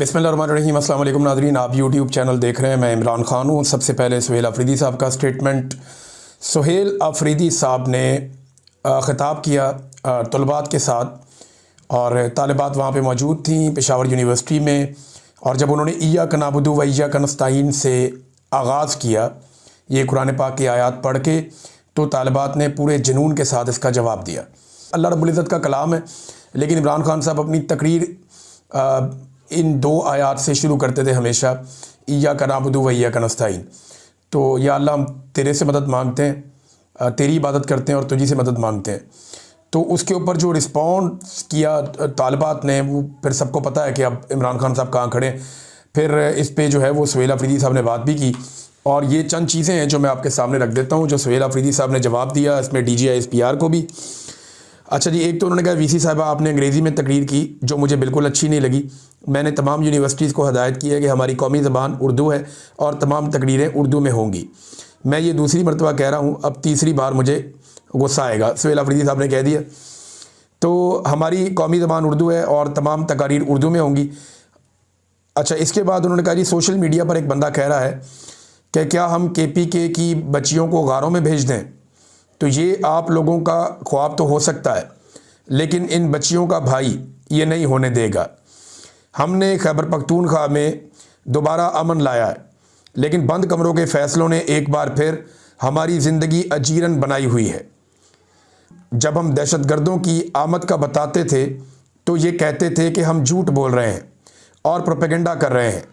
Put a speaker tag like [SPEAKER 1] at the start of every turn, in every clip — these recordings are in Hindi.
[SPEAKER 1] बिस्मिल्लाहिर्रहमानिर्रहीम। अस्सलाम वालेकुम नाज़रीन, आप यूट्यूब चैनल देख रहे हैं। मैं इमरान ख़ान हूँ। सबसे पहले सुहेल अफरीदी साहब का स्टेटमेंट। सुहेल अफरीदी साहब ने ख़िताब किया तलबात के साथ और तालिबात वहाँ पे मौजूद थी पेशावर यूनिवर्सिटी में। और जब उन्होंने इय्याका नअबुदु व इय्याका नस्तईन से आगाज़ किया ये कुरान पाक की आयत पढ़ के, तो तालिबात ने पूरे जुनून के साथ इसका जवाब दिया। अल्लाह रब्बुल इज़्ज़त का कलाम है, लेकिन इमरान खान साहब अपनी तकरीर इन दो आयात से शुरू करते थे हमेशा, इय्याका नअबुदु व इय्याका नस्तईन। तो या अल्लाह हम तेरे से मदद मांगते हैं, तेरी इबादत करते हैं और तुझी से मदद मांगते हैं। तो उसके ऊपर जो रिस्पॉन्स किया तालिबात ने, वो फिर सबको पता है कि अब इमरान खान साहब कहाँ खड़े हैं। फिर इस पे जो है वो सुहेल अफरीदी साहब ने बात भी की, और ये चंद चीज़ें हैं जो मैं आपके सामने रख देता हूँ जो सुहेल अफरीदी साहब ने जवाब दिया। इसमें DGISPR को भी। अच्छा जी, एक तो उन्होंने कहा वीसी साहबा आपने अंग्रेज़ी में तकरीर की जो मुझे बिल्कुल अच्छी नहीं लगी। मैंने तमाम यूनिवर्सिटीज़ को हदायत की है कि हमारी कौमी ज़बान उर्दू है और तमाम तकरीरें उर्दू में होंगी। मैं ये दूसरी मरतबा कह रहा हूँ, अब तीसरी बार मुझे गुस्सा आएगा। सुहेल अफरीदी साहब ने कह दिया, तो हमारी कौमी ज़बान उर्दू है और तमाम तकारीर उर्दू में होंगी। अच्छा, इसके बाद उन्होंने कहा जी सोशल मीडिया पर एक बंदा कह रहा है कि क्या हम KPK की बच्चियों को गारों में भेज दें। तो ये आप लोगों का ख्वाब तो हो सकता है, लेकिन इन बच्चियों का भाई ये नहीं होने देगा। हमने खैबर पख्तूनख्वा में दोबारा अमन लाया है, लेकिन बंद कमरों के फ़ैसलों ने एक बार फिर हमारी ज़िंदगी अजीरन बनाई हुई है। जब हम दहशतगर्दों की आमद का बताते थे तो ये कहते थे कि हम झूठ बोल रहे हैं और प्रोपेगेंडा कर रहे हैं।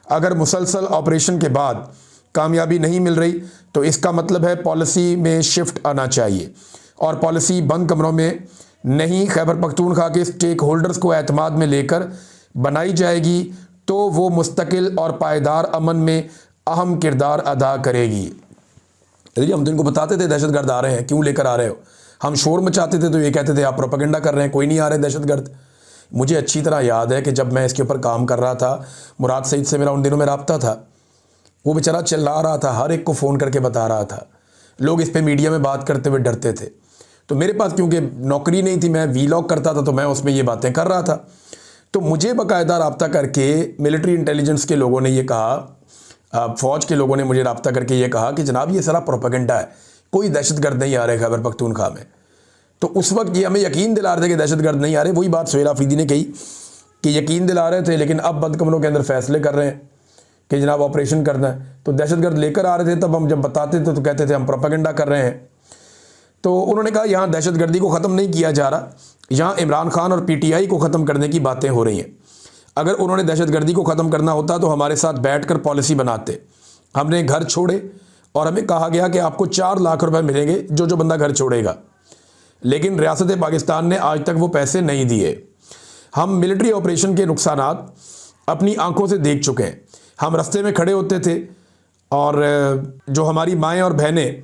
[SPEAKER 1] अगर मुसलसल ऑपरेशन के बाद कामयाबी नहीं मिल रही तो इसका मतलब है पॉलिसी में शिफ्ट आना चाहिए, और पॉलिसी बंद कमरों में नहीं, खैबर पख्तूनख्वा के स्टेक होल्डर्स को एतमाद में लेकर बनाई जाएगी, तो वो मुस्तकिल और पायदार अमन में अहम किरदार अदा करेगी। देखिए, हम तो इनको बताते थे दहशतगर्द आ रहे हैं, क्यों लेकर आ रहे हो। हम शोर मचाते थे तो ये कहते थे आप प्रोपेगेंडा कर रहे हैं, कोई नहीं आ रहे दहशतगर्द। मुझे अच्छी तरह याद है कि जब मैं इसके ऊपर काम कर रहा था, मुराद सईद से मेरा उन दिनों में रब्ता था। वो बेचारा चिल्ला रहा था, हर एक को फ़ोन करके बता रहा था। लोग इस पे मीडिया में बात करते हुए डरते थे। तो मेरे पास क्योंकि नौकरी नहीं थी, मैं वीलॉग करता था, तो मैं उसमें ये बातें कर रहा था। तो मुझे बाकायदा रब्ता करके मिलिट्री इंटेलिजेंस के लोगों ने ये कहा, फ़ौज के लोगों ने मुझे रब्ता करके ये कहा कि जनाब ये सारा प्रोपेगेंडा है, कोई दहशतगर्द नहीं आ रहे खैबर पख्तूनख्वा में। तो उस वक्त ये हमें यकीन दिला रहे थे कि दहशतगर्द नहीं आ रहे। वही बात सुहेल अफरीदी ने कही कि यकीन दिला रहे थे, लेकिन अब बंद कमरों के अंदर फ़ैसले कर रहे हैं कि जनाब ऑपरेशन करना है। तो दहशतगर्द लेकर आ रहे थे, तब हम जब बताते थे तो कहते थे हम प्रोपेगेंडा कर रहे हैं। तो उन्होंने कहा यहाँ दहशतगर्दी को ख़त्म नहीं किया जा रहा, यहाँ इमरान खान और PTI को ख़त्म करने की बातें हो रही हैं। अगर उन्होंने दहशतगर्दी को ख़त्म करना होता तो हमारे साथ बैठकर पॉलिसी बनाते। हमने घर छोड़े और हमें कहा गया कि आपको 4 लाख रुपए मिलेंगे जो बंदा घर छोड़ेगा, लेकिन रियासत पाकिस्तान ने आज तक वो पैसे नहीं दिए। हम मिलिट्री ऑपरेशन के नुकसानात अपनी आंखों से देख चुके हैं। हम रास्ते में खड़े होते थे और जो हमारी माएँ और बहनें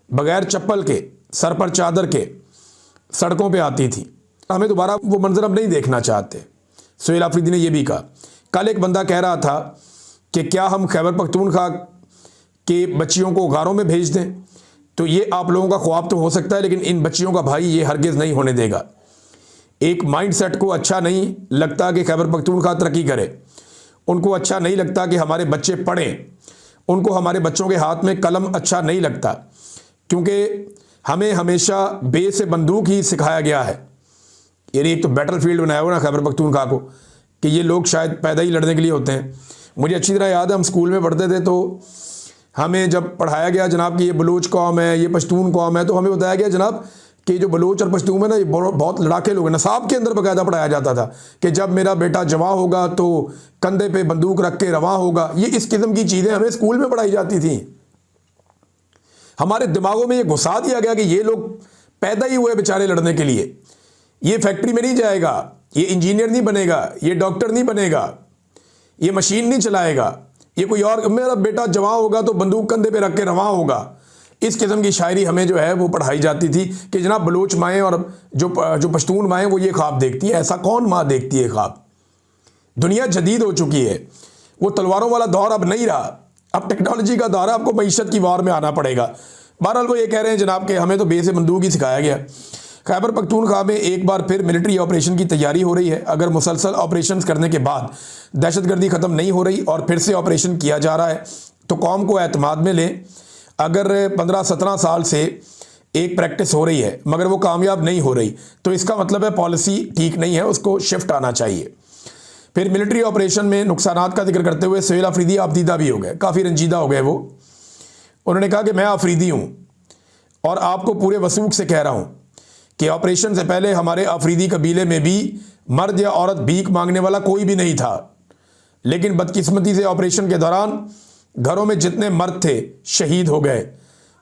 [SPEAKER 1] बग़ैर चप्पल के, सर पर चादर के सड़कों पे आती थी, हमें दोबारा वो मंजर अब नहीं देखना चाहते। सुहेल अफरीदी ने यह भी कहा। कल एक बंदा कह रहा था कि क्या हम खैबर पख्तूनख्वा के बच्चियों को गारों में भेज दें। तो ये आप लोगों का ख्वाब तो हो सकता है, लेकिन इन बच्चियों का भाई ये हरगिज़ नहीं होने देगा। एक माइंड सेट को अच्छा नहीं लगता कि खैबर पख्तूनख्वा तरक्की करे, उनको अच्छा नहीं लगता कि हमारे बच्चे पढ़ें, उनको हमारे बच्चों के हाथ में कलम अच्छा नहीं लगता, क्योंकि हमें हमेशा बे से बंदूक ही सिखाया गया है। यानी एक तो बैटल फील्ड बनाया हुआ ना खैबर पख्तूनख्वा को, कि ये लोग शायद पैदा ही लड़ने के लिए होते हैं। मुझे अच्छी तरह याद है, हम स्कूल में पढ़ते थे तो हमें जब पढ़ाया गया जनाब कि ये बलूच कौम है, ये पश्तून कौम है, तो हमें बताया गया जनाब कि जो बलूच और पश्तून है ना, ये बहुत लड़ाके लोग हैं। नसाब के अंदर बाकायदा पढ़ाया जाता था कि जब मेरा बेटा जवां होगा तो कंधे पे बंदूक रख के रवां होगा। ये इस किस्म की चीज़ें हमें स्कूल में पढ़ाई जाती थी। हमारे दिमागों में ये घुसा दिया गया कि ये लोग पैदा ही हुए बेचारे लड़ने के लिए। ये फैक्ट्री में नहीं जाएगा, ये इंजीनियर नहीं बनेगा, ये डॉक्टर नहीं बनेगा, ये मशीन नहीं चलाएगा, ये कोई और, मेरा बेटा जवां होगा तो बंदूक कंधे पे रख के रवां होगा। इस किस्म की शायरी हमें जो है वो पढ़ाई जाती थी कि जनाब बलूच माएँ और जो पश्तून माएँ वो ये ख्वाब देखती है। ऐसा कौन माँ देखती है ख्वाब। दुनिया जदीद हो चुकी है, वो तलवारों वाला दौर अब नहीं रहा, अब टेक्नोलॉजी का दौर है, आपको मईशत की वार में आना पड़ेगा। बहरहाल वो ये कह रहे हैं जनाब कि हमें तो बे से बंदूक ही सिखाया गया। खैबर पख्तूनख्वा में एक बार फिर मिलिट्री ऑपरेशन की तैयारी हो रही है। अगर मुसलसल ऑपरेशंस करने के बाद दहशतगर्दी ख़त्म नहीं हो रही और फिर से ऑपरेशन किया जा रहा है तो कौम को एतमाद में लें। अगर 15-17 साल से एक प्रैक्टिस हो रही है मगर वो कामयाब नहीं हो रही तो इसका मतलब है पॉलिसी ठीक नहीं है, उसको शिफ्ट आना चाहिए। फिर मिलिट्री ऑपरेशन में नुकसानात का जिक्र करते हुए सुहेल अफरीदी आपदीदा भी हो गए, काफ़ी रंजीदा हो गए वो। उन्होंने कहा कि मैं अफरीदी हूँ और आपको पूरे वसूख से कह रहा हूँ कि ऑपरेशन से पहले हमारे अफरीदी कबीले में भी मर्द या औरत भीख मांगने वाला कोई भी नहीं था, लेकिन बदकिस्मती से ऑपरेशन के दौरान घरों में जितने मर्द थे शहीद हो गए,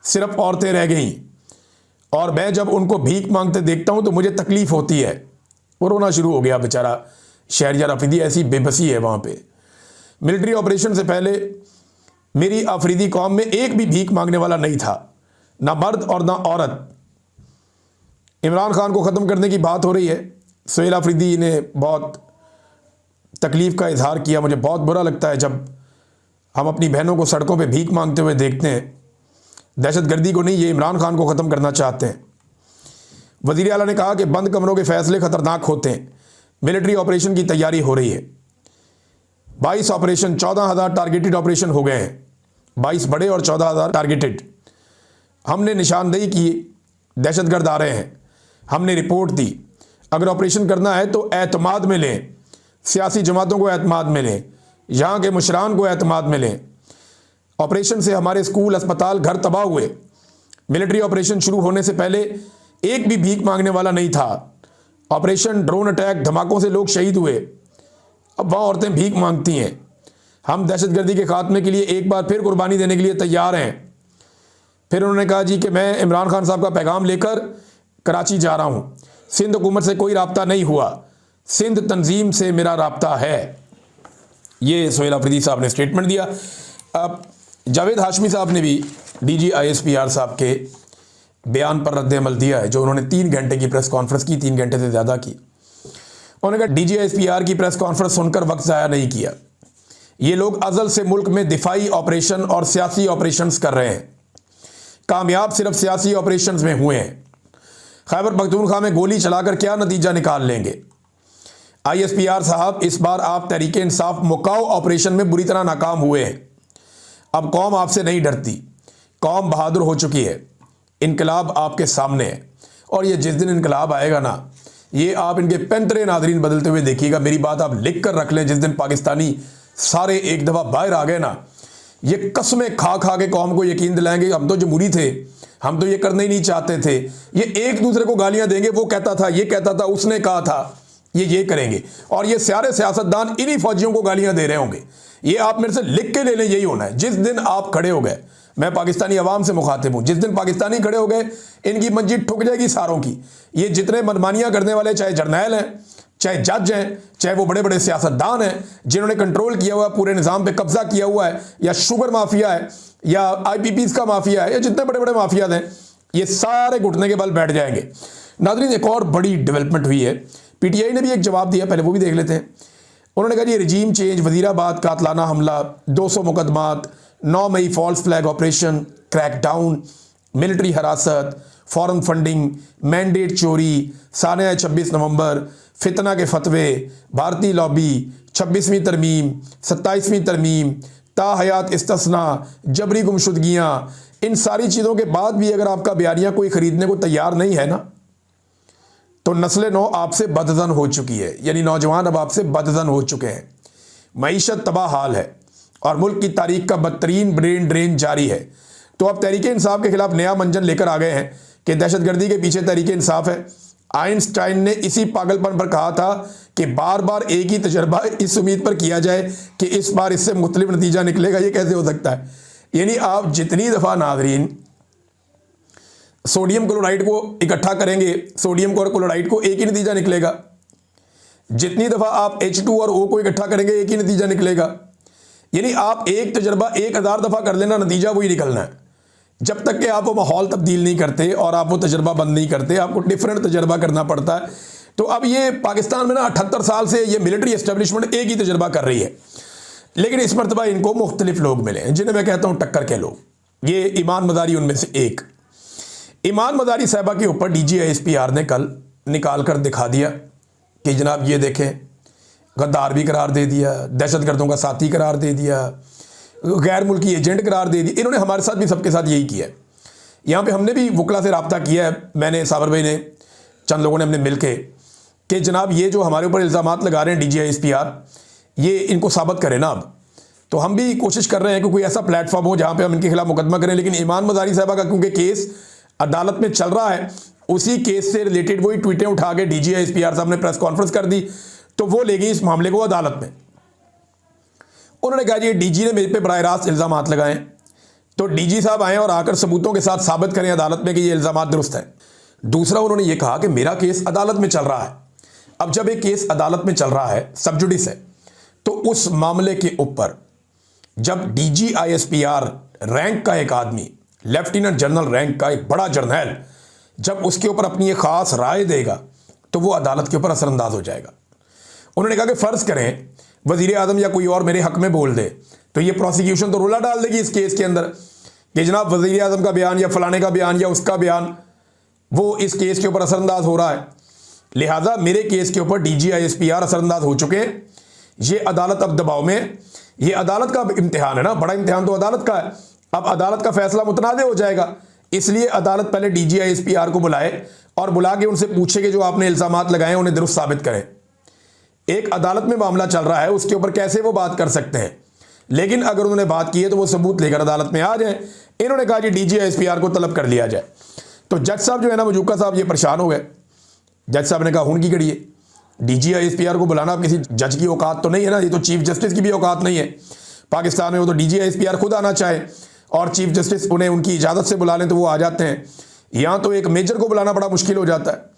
[SPEAKER 1] सिर्फ औरतें रह गईं। और मैं जब उनको भीख मांगते देखता हूँ तो मुझे तकलीफ़ होती है। वो रोना शुरू हो गया बेचारा शहरयार अफरीदी, ऐसी बेबसी है वहाँ पे। मिलिट्री ऑपरेशन से पहले मेरी अफरीदी कौम में एक भी भीख मांगने वाला नहीं था, ना मर्द और ना औरत। इमरान खान को ख़त्म करने की बात हो रही है। सुहेल अफरीदी ने बहुत तकलीफ़ का इजहार किया। मुझे बहुत बुरा लगता है जब हम अपनी बहनों को सड़कों पे भीख मांगते हुए देखते हैं। दहशतगर्दी को नहीं, ये इमरान खान को ख़त्म करना चाहते हैं। वज़ीर आला ने कहा कि बंद कमरों के फैसले ख़तरनाक होते हैं। मिलिट्री ऑपरेशन की तैयारी हो रही है। 22 ऑपरेशन, 14,000 टारगेटेड ऑपरेशन हो गए हैं। 22 बड़े और 14,000 टारगेटेड। हमने निशानदेही की, दहशतगर्द आ रहे हैं, हमने रिपोर्ट दी। अगर ऑपरेशन करना है तो एतमाद में लें, सियासी जमातों को एतमाद में लें, यहाँ के मुशरान को एतमाद में लें। ऑपरेशन से हमारे स्कूल, अस्पताल, घर तबाह हुए। मिलिट्री ऑपरेशन शुरू होने से पहले एक भी भीख मांगने वाला नहीं था। ऑपरेशन ड्रोन अटैक, धमाकों से लोग शहीद हुए। अब वहाँ औरतें भीख मांगती हैं। हम दहशतगर्दी के खात्मे के लिए एक बार फिर कुर्बानी देने के लिए तैयार हैं। फिर उन्होंने कहा जी कि मैं इमरान खान साहब का पैगाम लेकर कराची जा रहा हूँ। सिंध हुकूमत से कोई राब्ता नहीं हुआ, सिंध तंजीम से मेरा राब्ता है। ये सुहेल अफरीदी साहब ने स्टेटमेंट दिया। अब जावेद हाशमी साहब ने भी DG ISPR साहब के बयान पर रद्द-ए-अमल दिया है, जो उन्होंने 3 घंटे की प्रेस कॉन्फ्रेंस की, 3 घंटे से ज़्यादा की। उन्होंने कहा DG ISPR की प्रेस कॉन्फ्रेंस सुनकर वक्त ज़ाया नहीं किया। ये लोग अज़ल से मुल्क में दिफाई ऑपरेशन और सियासी ऑपरेशंस कर रहे हैं। कामयाब सिर्फ सियासी ऑपरेशंस में हुए हैं। खैबर पख्तूनख्वा में गोली चलाकर क्या नतीजा निकाल लेंगे? ISPR साहब, इस बार आप तहरीक इंसाफ मुकाओ ऑपरेशन में बुरी तरह नाकाम हुए हैं। अब कौम आपसे नहीं डरती, कौम बहादुर हो चुकी है। इनकलाब आपके सामने है और ये जिस दिन इनकलाब आएगा ना, ये आप इनके पैंतरे नादरीन बदलते हुए देखिएगा। मेरी बात आप लिख कर रख लें। जिस दिन पाकिस्तानी सारे एक दफ़ा बाहर आ गए ना, ये कस्में खा खा के कौम को यकीन दिलाएंगे हम तो जमहूरी थे, हम तो ये करना ही नहीं चाहते थे। ये एक दूसरे को गालियां देंगे, वो कहता था, ये कहता था, उसने कहा था, ये करेंगे। और ये सारे सियासतदान इन्हीं फौजियों को गालियां दे रहे होंगे। ये आप मेरे से लिख के ले लें, यही होना है। जिस दिन आप खड़े हो गए, मैं पाकिस्तानी अवाम से मुखातिब हूँ, जिस दिन पाकिस्तानी खड़े हो गए, इनकी मंजिल ठुक जाएगी सारों की। ये जितने मनमानियाँ करने वाले, चाहे जर्नैल हैं, चाहे जज हैं, चाहे वो बड़े बड़े सियासतदान हैं जिन्होंने कंट्रोल किया हुआ है, पूरे निज़ाम पे कब्जा किया हुआ है, या शुगर माफिया है, या IPPs का माफिया है, या जितने बड़े बड़े माफियाज हैं, ये सारे घुटने के बल बैठ जाएंगे। नाज़रीन, एक और बड़ी डेवलपमेंट हुई है। PTI ने भी एक जवाब दिया, पहले वो भी देख लेते हैं। उन्होंने कहा जी, रजीम चेंज, वजीराबाद कातलाना हमला, 200 मुकदमात, 9 मई false flag operation, crackdown, military हरासत, फॉरेन फंडिंग, मैंडेट चोरी, सानिया 26 नवंबर, फितना के फतवे, भारतीय लॉबी, 26वीं तरमीम, 27वीं तरमीम, ताहयात इस्तिस्ना, जबरी गुमशुदगियाँ, इन सारी चीज़ों के बाद भी अगर आपका बयानिया कोई ख़रीदने को तैयार नहीं है ना, तो नस्ल नौ आपसे बदजन हो चुकी है। यानी नौजवान अब आपसे बदजन हो चुके हैं। मईशत तबाह हाल है और मुल्क की तारीख का बदतरीन ब्रेन ड्रेन जारी है। तो अब तहरीक इंसाफ के खिलाफ नया मंजन लेकर आ गए हैं कि दहशतगर्दी के पीछे तहरीक इंसाफ है। आइंस्टाइन ने इसी पागलपन पर कहा था कि बार बार एक ही तजर्बा इस उम्मीद पर किया जाए कि इस बार इससे मुख्तलिफ नतीजा निकलेगा, ये कैसे हो सकता है? यानी आप जितनी दफ़ा नाज़रीन सोडियम क्लोराइड को इकट्ठा करेंगे, सोडियम और क्लोराइड को, एक ही नतीजा निकलेगा। जितनी दफ़ा आप H2 और O को इकट्ठा करेंगे, एक ही नतीजा निकलेगा। यानी आप एक तजर्बा 1000 दफ़ा कर लेना, नतीजा वही निकलना है। जब तक कि आप वो माहौल तब्दील नहीं करते और आप वो तजर्बा बंद नहीं करते, आपको डिफरेंट तजर्बा करना पड़ता है। तो अब ये पाकिस्तान में ना 78 साल से ये मिलिट्री एस्टेब्लिशमेंट एक ही तजर्बा कर रही है, लेकिन इस मरतबा इनको मुख्तलिफ लोग मिले हैं जिन्हें मैं कहता हूँ टक्कर के लोग। ये ईमान मदारी उनमें से एक। ईमान मज़ारी साहिबा के ऊपर DGISPR ने कल निकाल कर दिखा दिया कि जनाब ये देखें, गद्दार भी करार दे दिया, दहशतगर्दों का साथी करार दे दिया, गैर मुल्की एजेंट करार दे दिया। इन्होंने हमारे साथ भी सबके साथ यही किया है। यहाँ पे हमने भी वकला से रब्ता किया है, मैंने, साबर भाई ने, चंद लोगों ने हमने मिल के, कि जनाब ये जो हमारे ऊपर इल्ज़ामात लगा रहे हैं DGISPR, ये इनको साबित करें ना। अब तो हम भी कोशिश कर रहे हैं कि कोई ऐसा प्लेटफॉर्म हो जहाँ पे हम इनके खिलाफ मुकदमा करें। लेकिन ईमान मज़ारी साहिबा का क्योंकि केस अदालत में चल रहा है, उसी केस से रिलेटेड वही ट्वीटें उठा के DGISPR साहब ने प्रेस कॉन्फ्रेंस कर दी, तो वो ले गई इस मामले को अदालत में। उन्होंने कहा जी DG ने मेरे पे बराह रास्त इल्ज़ामात लगाएं, तो DG साहब आएँ और आकर सबूतों के साथ साबित करें अदालत में कि ये इल्ज़ामात दुरुस्त है। दूसरा, उन्होंने ये कहा कि मेरा केस अदालत में चल रहा है। अब जब एक केस अदालत में चल रहा है, सब जुडिस है, तो उस मामले के ऊपर जब DGISPR रैंक का एक आदमी, लेफ्टिनेंट जनरल रैंक का एक बड़ा जर्नैल, जब उसके ऊपर अपनी एक ख़ास राय देगा तो वो अदालत के ऊपर असरअंदाज हो जाएगा। उन्होंने कहा कि फ़र्ज़ करें वज़ीर आज़म या कोई और मेरे हक़ में बोल दे, तो ये प्रोसिक्यूशन तो रोला डाल देगी इस केस के अंदर कि जनाब वज़ीर आज़म का बयान या फ़लाने का बयान या उसका बयान वो इस केस के ऊपर असरअंदाज हो रहा है। लिहाजा मेरे केस के ऊपर DGISPR असरअंदाज हो चुके हैं। ये अदालत अब दबाव में, ये अदालत का इम्तिहान है ना, बड़ा इम्तिहान तो अदालत का है। अब अदालत का फैसला मुतनाज़ हो जाएगा, इसलिए अदालत पहले DGISPR को बुलाए और बुला के उनसे पूछे कि जो आपने इल्ज़ामात लगाए उन्हें दुरुस्त साबित करें। एक अदालत में मामला चल रहा है, उसके ऊपर कैसे वो बात कर सकते हैं? लेकिन अगर उन्होंने बात की है तो वो सबूत लेकर अदालत में आ जाए। इन्होंने कहा कि DGISPR को तलब कर लिया जाए। तो जज साहब जो है ना, मजूका साहब, ये परेशान हो गए। जज साहब ने कहा हुन की कड़ी है, DGISPR को बुलाना किसी जज की औकात तो नहीं है ना, ये तो चीफ जस्टिस की भी औकात नहीं है पाकिस्तान में। वो तो DGISPR खुद आना चाहे और चीफ जस्टिस उन्हें उनकी इजाज़त से बुला लें तो वो आ जाते हैं। यहाँ तो एक मेजर को बुलाना बड़ा मुश्किल हो जाता है,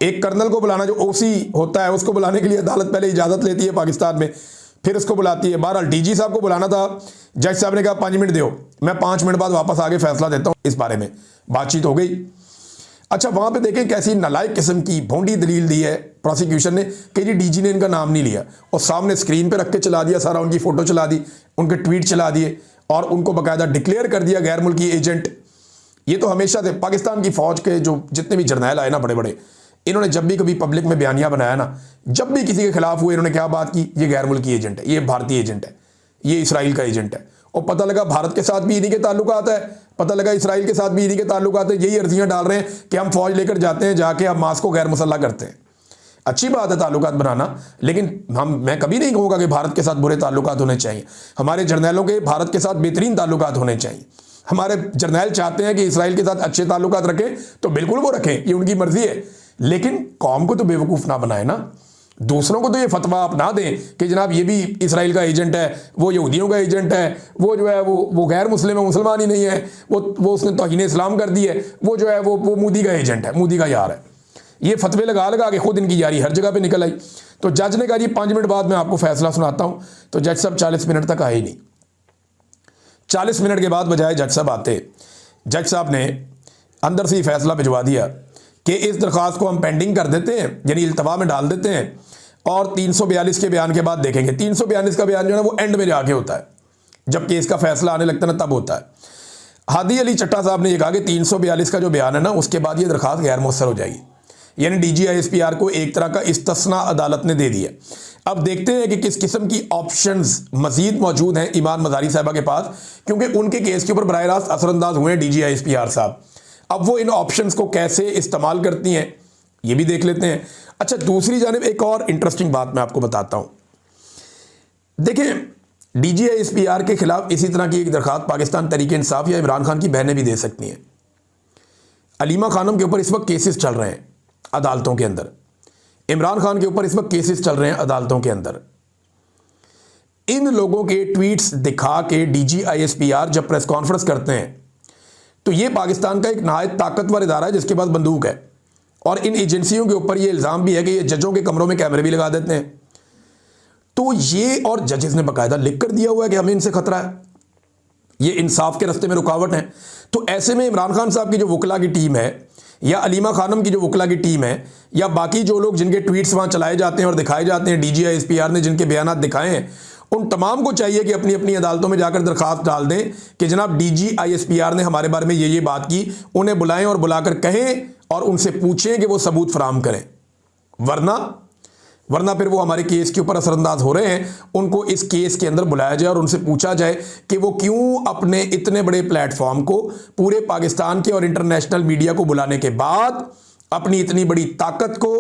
[SPEAKER 1] एक कर्नल को बुलाना जो OC होता है उसको बुलाने के लिए अदालत पहले इजाज़त लेती है पाकिस्तान में, फिर उसको बुलाती है। बहरहाल DG साहब को बुलाना था, जज साहब ने कहा 5 मिनट दो, मैं 5 मिनट बाद वापस आके फैसला देता हूँ। इस बारे में बातचीत हो गई। अच्छा, वहाँ पे देखें कैसी नालायक किस्म की भोंडी दलील दी है प्रोसिक्यूशन ने कि जी DG ने इनका नाम नहीं लिया, और सामने स्क्रीन पे रख के चला दिया, सारा उनकी फ़ोटो चला दी, उनके ट्वीट चला दिए और उनको बाकायदा डिक्लेयर कर दिया गैर मुल्की एजेंट। ये तो हमेशा से पाकिस्तान की फ़ौज के जो जितने भी जर्नैल आए ना बड़े बड़े, इन्होंने जब भी कभी पब्लिक में बयानिया बनाया ना, जब भी किसी के खिलाफ हुए, इन्होंने क्या बात की, ये गैर मुल्की एजेंट है, ये भारतीय एजेंट है, ये इसराइल का एजेंट है। और पता लगा भारत के साथ भी इन्हीं के ताल्लुकात है, पता लगा इसराइल के साथ भी इन्हीं के ताल्लुकात है। यही अर्जियां डाल रहे हैं कि हम फौज लेकर जाते हैं, जाके हम मास को गैर मुसल्लह करते हैं। अच्छी बात है ताल्लुकात बनाना, लेकिन मैं कभी नहीं कहूँगा कि भारत के साथ बुरे ताल्लुकात होने चाहिए। हमारे जर्नैलों के भारत के साथ बेहतरीन ताल्लुकात होने चाहिए। हमारे जर्नैल चाहते हैं कि इसराइल के साथ अच्छे ताल्लुकात रखें तो बिल्कुल वो रखें, ये उनकी मर्जी है, लेकिन कौम को तो बेवकूफ़ ना बनाए ना। दूसरों को तो ये फतवा अपना दें कि जनाब ये भी इसराइल का एजेंट है, वो यहूदियों का एजेंट है, वो जो है वो गैर मुस्लिम है, मुसलमान ही नहीं है, वो उसने तौहीन इस्लाम कर दी है, वो जो है वो मोदी का एजेंट है, मोदी का यार है। ये फतवे लगा लगा के खुद इनकी यारी हर जगह पे निकल आई। तो जज ने कहा जी 5 मिनट बाद मैं आपको फैसला सुनाता हूँ। तो जज साहब 40 मिनट तक आए ही नहीं। 40 मिनट के बाद बजाय जज साहब आते, जज साहब ने अंदर से ही फैसला भिजवा दिया कि इस दरख्वास्त को हम पेंडिंग कर देते हैं, यानी इल्तवा में डाल देते हैं, और 342 के बयान के बाद देखेंगे। 342 का बयान जो है वो एंड में जाके होता है, जब केस का फैसला आने लगता है ना तब होता है। हादी अली चट्टा साहब ने यह कहा कि 342 का जो बयान है ना, उसके बाद ये दरख्वास्त गैर मुअस्सर हो जाएगी, यानी DGISPR को एक तरह का इस्तिस्ना अदालत ने दे दिया। अब देखते हैं कि किस किस्म की ऑप्शंस मजीद मौजूद हैं ईमान मज़ारी साहिबा के पास, क्योंकि उनके केस के ऊपर बराह रास्त असरअंदाज हुए हैं DGISPR साहब। अब वो इन ऑप्शंस को कैसे इस्तेमाल करती हैं ये भी देख लेते हैं। अच्छा, दूसरी जानिब एक और इंटरेस्टिंग बात मैं आपको बताता हूँ। देखें, DGISPR के खिलाफ इसी तरह की एक दरख्वास्त पाकिस्तान तहरीक इंसाफ या इमरान खान की बहनें भी दे सकती हैं। अलीमा खानम के ऊपर इस वक्त केसेस चल रहे हैं अदालतों के अंदर, इमरान खान के ऊपर इस वक्त केसेस चल रहे हैं अदालतों के अंदर। इन लोगों के ट्वीट्स दिखा के DGISPR जब प्रेस कॉन्फ्रेंस करते हैं तो ये पाकिस्तान का एक नहायत ताकतवर इदारा है जिसके पास बंदूक है, और इन एजेंसियों के ऊपर ये इल्ज़ाम भी है कि ये जजों के कमरों में कैमरे भी लगा देते हैं। तो ये, और जजेस ने बाकायदा लिख कर दिया हुआ है कि हमें इनसे खतरा है, ये इंसाफ के रास्ते में रुकावट है। तो ऐसे में इमरान खान साहब की जो वकला की टीम है, या अलीमा खानम की जो वकला की टीम है, या बाकी जो लोग जिनके ट्वीट्स वहाँ चलाए जाते हैं और दिखाए जाते हैं, DGISPR ने जिनके बयान दिखाए हैं, उन तमाम को चाहिए कि अपनी अपनी अदालतों में जाकर दरखास्त डाल दें कि जनाब DGISPR ने हमारे बारे में ये बात की, उन्हें बुलाएं और बुलाकर कहें और उनसे पूछें कि वो सबूत फराहम करें। वरना फिर वो हमारे केस के ऊपर असरअंदाज हो रहे हैं, उनको इस केस के अंदर बुलाया जाए और उनसे पूछा जाए कि वो क्यों अपने इतने बड़े प्लेटफॉर्म को, पूरे पाकिस्तान के और इंटरनेशनल मीडिया को बुलाने के बाद अपनी इतनी बड़ी ताकत को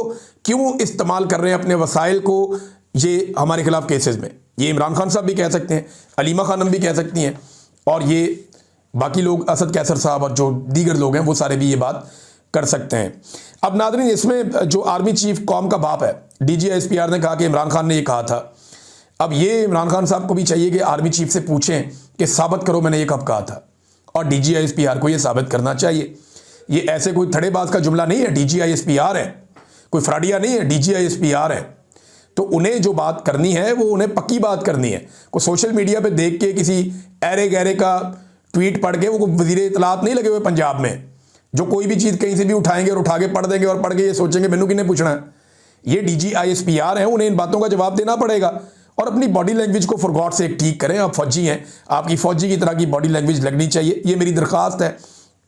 [SPEAKER 1] क्यों इस्तेमाल कर रहे हैं, अपने वसाइल को ये हमारे खिलाफ केसेस में। ये इमरान खान साहब भी कह सकते हैं, अलीमा खानम भी कह सकती हैं, और ये बाकी लोग, असद कैसर साहब और जो दीगर लोग हैं, वो सारे भी ये बात कर सकते हैं। अब नाज़रीन, इसमें जो आर्मी चीफ कौम का बाप है, DGISPR ने कहा कि इमरान खान ने ये कहा था। अब ये इमरान खान साहब को भी चाहिए कि आर्मी चीफ से पूछें कि साबित करो मैंने ये कब कहा था, और DGISPR को ये साबित करना चाहिए। ये ऐसे कोई थड़ेबाज का जुमला नहीं है, DGISPR है, कोई फ्राडिया नहीं है, DGISPR है। तो उन्हें जो बात करनी है वो उन्हें पक्की बात करनी है। कोई सोशल मीडिया पे देख के किसी ऐरे गहरे का ट्वीट पढ़ के वो वजीर इत्तलात नहीं लगे हुए पंजाब में, जो कोई भी चीज़ कहीं से भी उठाएंगे और उठा के पढ़ देंगे और पढ़ के ये सोचेंगे मैनू किन्हें पूछना है। ये DGISPR है, उन्हें इन बातों का जवाब देना पड़ेगा और अपनी बॉडी लैंग्वेज को फॉर गॉड सेक ठीक करें। आप फौजी हैं, आपकी फौजी की तरह की बॉडी लैंग्वेज लगनी चाहिए। ये मेरी दरख्वास्त है,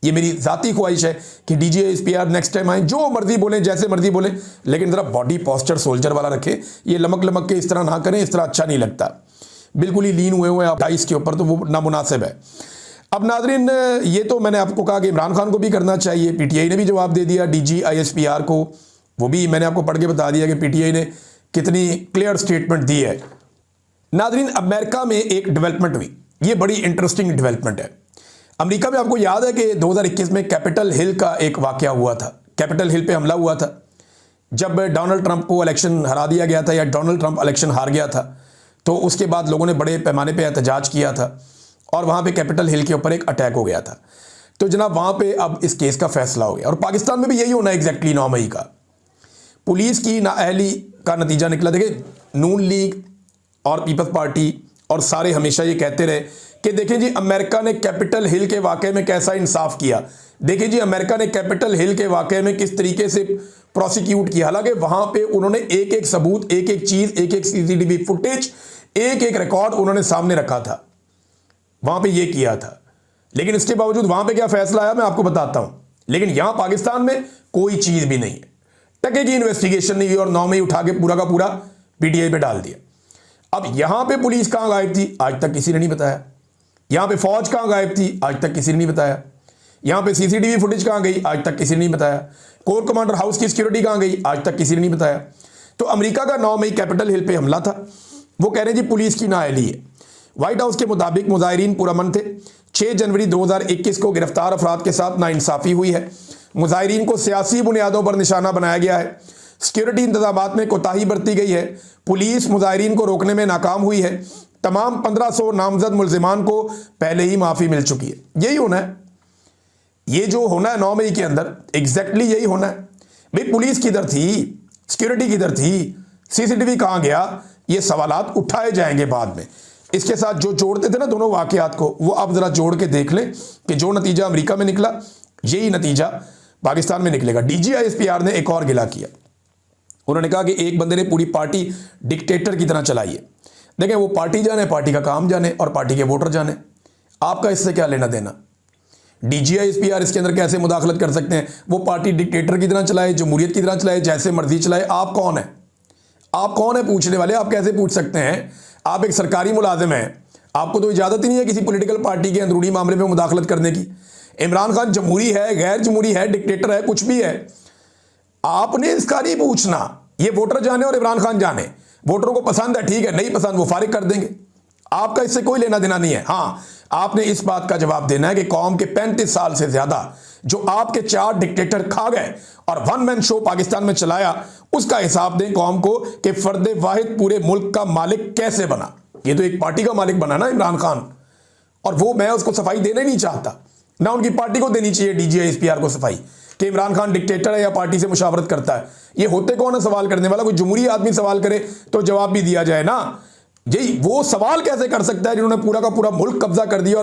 [SPEAKER 1] ये मेरी ज़ाती ख्वाहिश है कि DGISPR नेक्स्ट टाइम आए, जो मर्जी बोलें, जैसे मर्जी बोलें, लेकिन ज़रा बॉडी पोस्चर सोल्जर वाला रखें। ये लमक लमक के इस तरह ना करें, इस तरह अच्छा नहीं लगता। बिल्कुल ही लीन हुए आप डाइस के ऊपर, तो वो नामुनासिब है। अब नाज़रीन, ये तो मैंने आपको कहा कि इमरान खान को भी करना चाहिए। PTI ने भी जवाब दे दिया DGISPR को, वो भी मैंने आपको पढ़ के बता दिया कि PTI ने कितनी क्लियर स्टेटमेंट दी है। नाज़रीन, अमेरिका में एक डेवलपमेंट हुई, ये बड़ी इंटरेस्टिंग डेवलपमेंट है। अमेरिका में आपको याद है कि 2021 में कैपिटल हिल का एक वाकया हुआ था। कैपिटल हिल पे हमला हुआ था जब डोनाल्ड ट्रंप को इलेक्शन हरा दिया गया था, या डोनाल्ड ट्रंप इलेक्शन हार गया था। तो उसके बाद लोगों ने बड़े पैमाने पे एहतजाज किया था और वहाँ पे कैपिटल हिल के ऊपर एक अटैक हो गया था। तो जनाब वहाँ पे अब इस केस का फैसला हो गया, और पाकिस्तान में भी यही होना है एग्जैक्टली 9 मई का। पुलिस की नाअहली का नतीजा निकला। देखिए, नून लीग और पीपल्स पार्टी और सारे हमेशा ये कहते रहे कि देखिए जी, अमेरिका ने कैपिटल हिल के वाक़े में कैसा इंसाफ किया, देखिए जी अमेरिका ने कैपिटल हिल के वाक़े में किस तरीके से प्रोसिक्यूट किया। हालांकि वहाँ पे उन्होंने एक एक सबूत, एक एक चीज़, एक एक CCTV फुटेज, एक एक रिकॉर्ड उन्होंने सामने रखा था, वहाँ पे ये किया था। लेकिन इसके बावजूद वहाँ पे क्या फैसला आया मैं आपको बताता हूँ। लेकिन यहाँ पाकिस्तान में कोई चीज़ भी नहीं है, टके की इन्वेस्टिगेशन नहीं हुई और 9 मई उठा के पूरा का पूरा PTI पे डाल दिया। अब यहाँ पे पुलिस कहाँ गायब थी, आज तक किसी ने नहीं बताया। यहाँ पे फौज कहाँ गायब थी, आज तक किसी ने नहीं बताया। यहाँ पे CCTV फुटेज कहाँ गई, आज तक किसी ने नहीं बताया। कोर कमांडर हाउस की सिक्योरिटी कहाँ गई, आज तक किसी ने नहीं बताया। तो अमेरिका का 9 मई कैपिटल हिल पे हमला था, वो कह रहे हैं जी पुलिस की नाअहली है। व्हाइट हाउस के मुताबिक मुजाहिरीन पुरअमन थे। 6 जनवरी 2021 को गिरफ्तार अफराद के साथ नाइंसाफ़ी हुई है। मुजाहिरीन को सियासी बुनियादों पर निशाना बनाया गया है। सिक्योरिटी इंतजामात में कोताही बरती गई है। पुलिस मुजाहिरीन को रोकने में नाकाम हुई है। तमाम 1500 नामजद मुल्जिमान को पहले ही माफ़ी मिल चुकी है। यही होना है, ये जो होना है 9 मई के अंदर, एग्जैक्टली यही होना है। भाई पुलिस किधर थी, सिक्योरिटी किधर थी, CCTV कहाँ गया, ये सवालात उठाए जाएंगे बाद में। इसके साथ जो जोड़ते थे ना दोनों वाकयात को, वो अब ज़रा जोड़ के देख लें कि जो नतीजा अमेरिका में निकला यही नतीजा पाकिस्तान में निकलेगा। DGISPR ने एक और गिला किया। उन्होंने कहा कि एक बंदे ने पूरी पार्टी डिक्टेटर की तरह चलाई है। देखें, वो पार्टी जाने, पार्टी का काम जाने और पार्टी के वोटर जाने, आपका इससे क्या लेना देना। DGISPR इसके अंदर कैसे मुदाखलत कर सकते हैं। वो पार्टी डिक्टेटर की तरह चलाए, जमहूरियत की तरह चलाए, जैसे मर्जी चलाए। आप कौन है, आप कौन है पूछने वाले, आप कैसे पूछ सकते हैं। आप एक सरकारी मुलाजिम हैं, आपको तो इजाज़त ही नहीं है किसी पॉलिटिकल पार्टी के अंदरूनी मामले में मुदाखलत करने की। इमरान खान जमहूरी है, गैर जमहूरी है, डिक्टेटर है, कुछ भी है, आपने इसका नहीं पूछना। ये वोटर जाने और इमरान खान जाने, वोटरों को पसंद है ठीक है, नहीं पसंद वो फारिग कर देंगे, आपका इससे कोई लेना देना नहीं है। हाँ, आपने इस बात का जवाब देना है कि कौम के 35 साल से ज्यादा जो आपके 4 डिक्टेटर खा गए और वन मैन शो पाकिस्तान में चलाया, उसका हिसाब दें कौम को कि फर्द वाहिद पूरे मुल्क का मालिक कैसे बना। ये तो एक पार्टी का मालिक बना ना इमरान खान, और वो मैं उसको सफाई देना ही नहीं चाहता, ना उनकी पार्टी को देनी चाहिए DGISPR को सफाई कि इमरान खान डिक्टेटर है या पार्टी से मुशावरत करता है। ये होते कौन है सवाल करने वाला, कोई जमहूरी आदमी सवाल करे तो जवाब भी दिया जाए ना। यही वो सवाल कैसे कर सकता है जिन्होंने पूरा का पूरा मुल्क कब्जा कर दिया और